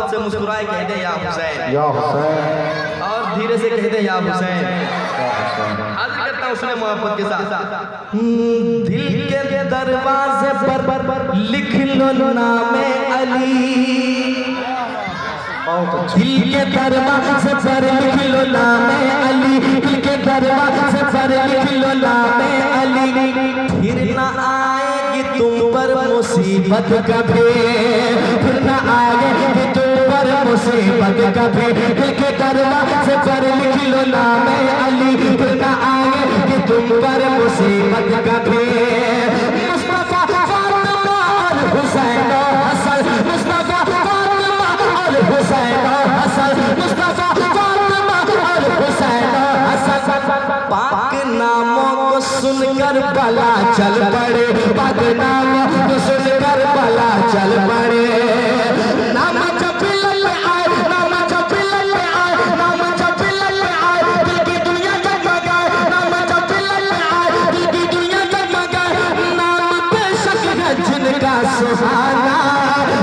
मोहब्बत से मुस्कुराए कह दे या हुसैन, या हुसैन, और धीरे से कह दे या हुसैन। आज करता उसने मोहब्बत के साथ। दिल के दरवाजे पर लिख लो नामे अली, दिल के दरवाजे पर लिख लो नामे अली, दिल के दरवाजे पर लिख लो नामे अली। फिर ना आएगी तुम पर मुसीबत कभी, फिर ना आएगी तुम पर मुसीबत कभी। दिल के दरवाजे पर लिख लो नामे अली, फिर ना आएगी तुम पर मुसीबत कभी। मुस्तफा फातिमा और हुसैन और हसन, मुस्तफा फातिमा और हुसैन और हसन, मुस्तफा फातिमा और हुसैन और हसन। पाक नामों को सुनकर भला चल पड़े, पाक नामों को सुनकर भला चल पड़े। नाम जब लल आए, नाम जब लल आए, नाम जब लल आए, दिल की दुनिया जगमगाए, नाम जब लल आए, दिल की दुनिया जगमगाए। नाम बेशक है जिनका सुहाना,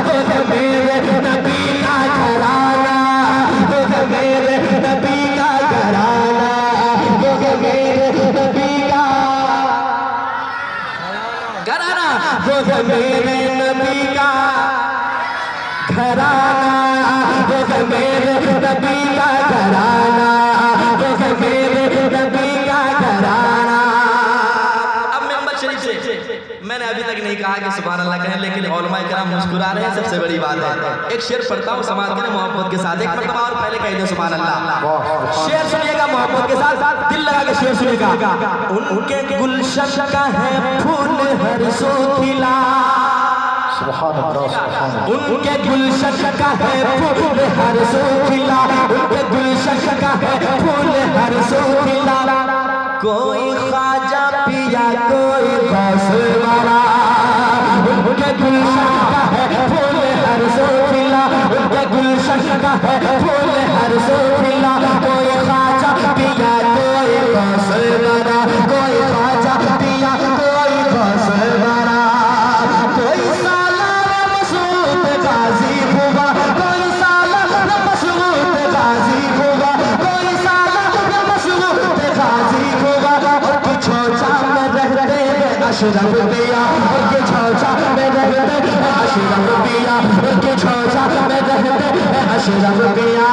वो मेरे नबी का घराना, वो मेरे नबी का घराना, वो मेरे नबी का घराना, वो मेरे नबी का घराना, वो मेरे नबी का घराना, वो मेरे नबी का घराना। अब मेंबर शरीफ से मैंने अभी तक नहीं कहा कि सुभान अल्लाह कहें, लेकिन उलमाए किराम मुस्कुरा रहे हैं, सबसे बड़ी बात है। एक शेर पढ़ता हूँ समाज के मोहब्बत के साथ, एक मरतबा और पहले कह दे सुभान अल्लाह। शेर सुनिएगा मोहब्बत के साथ, दिल लगा के शेर सुनिएगा। उनके गुलशन का है फूल हर सो खिला, सुभान अल्लाह, सुभान अल्लाह। उनके गुलशन का है फूल हर सो खिला, उनके गुलशन का है फूल हर सो खिला। कोई ख्वाजा पिया कोई गौस वाला, उनके गुलशन का है फूल हर सो खिला, उनके गुलशन का है फूल हर सो खिला। कोई ख्वाजा पिया कोई गौस वाला, कोई ख्वाजा पिया कोई गौस वाला। कोई सालार मशरूत गाजी हुआ, कोई सालार मशरूत गाजी हुआ, कोई सालार मशरूत गाजी हुआ। और कुछ में रहते अशरफ दिया, और कुछ में रहते अशरफ दिया, और कुछ में रहते अशरफ दिया।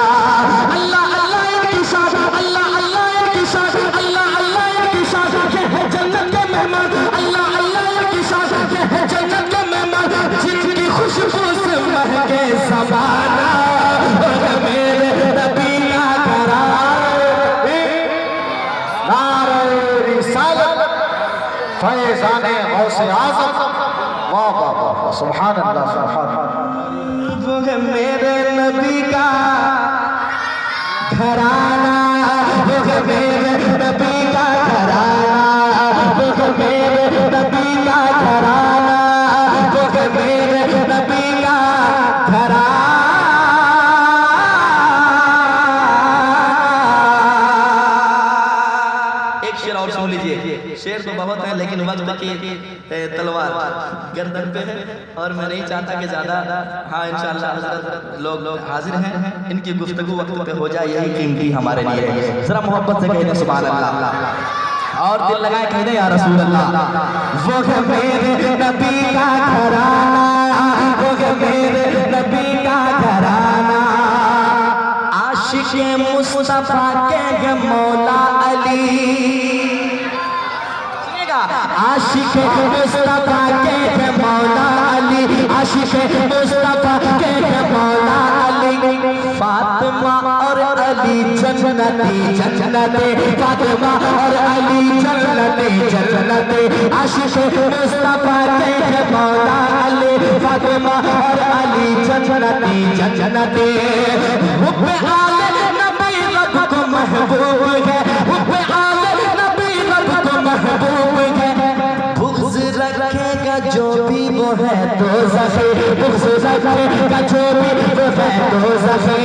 अल्लाह अल्लाह इनकी शान, अल्लाह अल्लाह इनकी शान, अल्लाह अल्लाह इनकी शान, ये है जन्नत के मेहमान। अल्लाह अल्लाह इनकी शान, ये है जन्नत के मेहमान, जिनकी खुशबू से महके ज़माना, और मेरे नबी का घराना। नारे रिसालत फैज़ाने गौसे आज़म, वाह वाह वाह, सुभान अल्लाह, सुभान अल्लाह। वो है मेरे नबी का घराना, वो है मेरे नबी का घराना, वो है मेरे नबी का घराना, वो है मेरे नबी का घराना। एक शेर और सुन लीजिए, शेर तो बहुत है लेकिन वक्त की तलवार गर्दन पे है, और मैं नहीं चाहता कि ज्यादा, हाँ इंशाअल्लाह हजरत लोग हाजिर हैं, इनकी गुफ्तगू वक्त पे हो जाए, यही कीमती हमारे लिए। जरा मोहब्बत से कह दे सुभान अल्लाह, और दिल लगाए कह दे या रसूल अल्लाह। वो है मेरे नबी का घराना, वो है मेरे नबी का घराना। आशिक मुस्तफा के मौला अली, आशिक मुस्तफा के मौला अली, आशिक मुस्तफा के मौला अली। फातिमा और अली जन्नती जन्नते, फातिमा और अली जन्नती जन्नते। आशिक मुस्तफा के मौला अली, फातिमा और अली जन्नती जन्नते। हुब्बे आले नबी रब को महबूब है, हुब्बे आले नबी रब को महबूब है। रखेगा जो भी वो है तो ज़फ़े, रखेगा जो भी वो है तो ज़फ़े।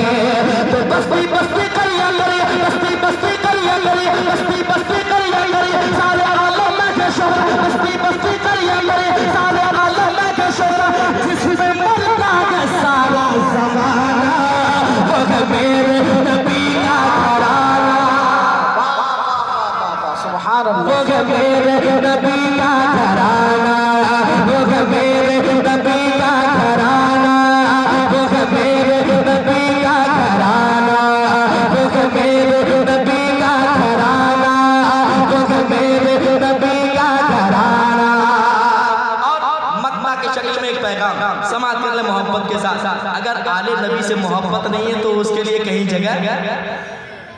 तो बस्ती बस्ती करिया करे, बस्ती बस्ती करिया करे, बस्ती बस्ती करिया करे, सारे आलम में शोहरा, बस्ती बस्ती करिया करे, सारे आलम में शोहरा, जिसमें मरता है सारा ज़माना। की शक्ल में एक पैगाम समाज कर ले मोहब्बत के साथ। अगर आले नबी से मोहब्बत नहीं है तो उसके लिए कहीं जगह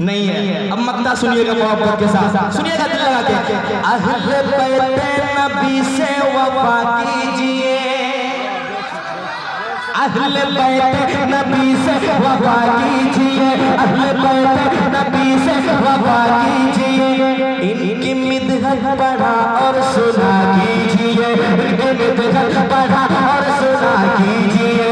नहीं है। अब मक्ता सुनिएगा मोहब्बत के साथ, सुनिएगा दिल लगा के। अहले बैत नबी से वफा कीजिए, अहले बैत नबी से वफा कीजिए, अहले बैत नबी से वफा कीजिए। इनकी मिदहत पढ़ा और सुना कीजिए, इनकी मिदहत पढ़ा और सुना कीजिए।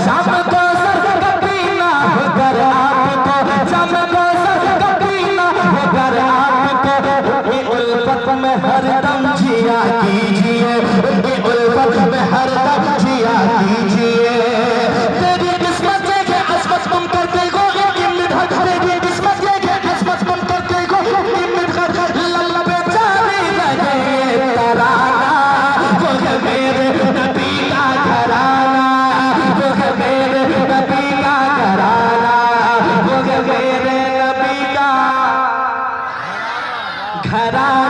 शाम को सर कभी ना होकर आपको, शाम को सर कभी ना होकर आपको, ये उल्फत में हरदम जिया कीजिए, ये उल्फत में हरदम जिया कीजिए। तेरी किस्मत ये के असमत तुम करते हो इनकी मिदहत, तेरी किस्मत ये के असमत तुम करते हो इनकी मिदहत। लल्ला बेचारी रहे तराना, वो है मेरे नबी का घराना, वो है मेरे नबी का घराना, वो है मेरे नबी का घराना।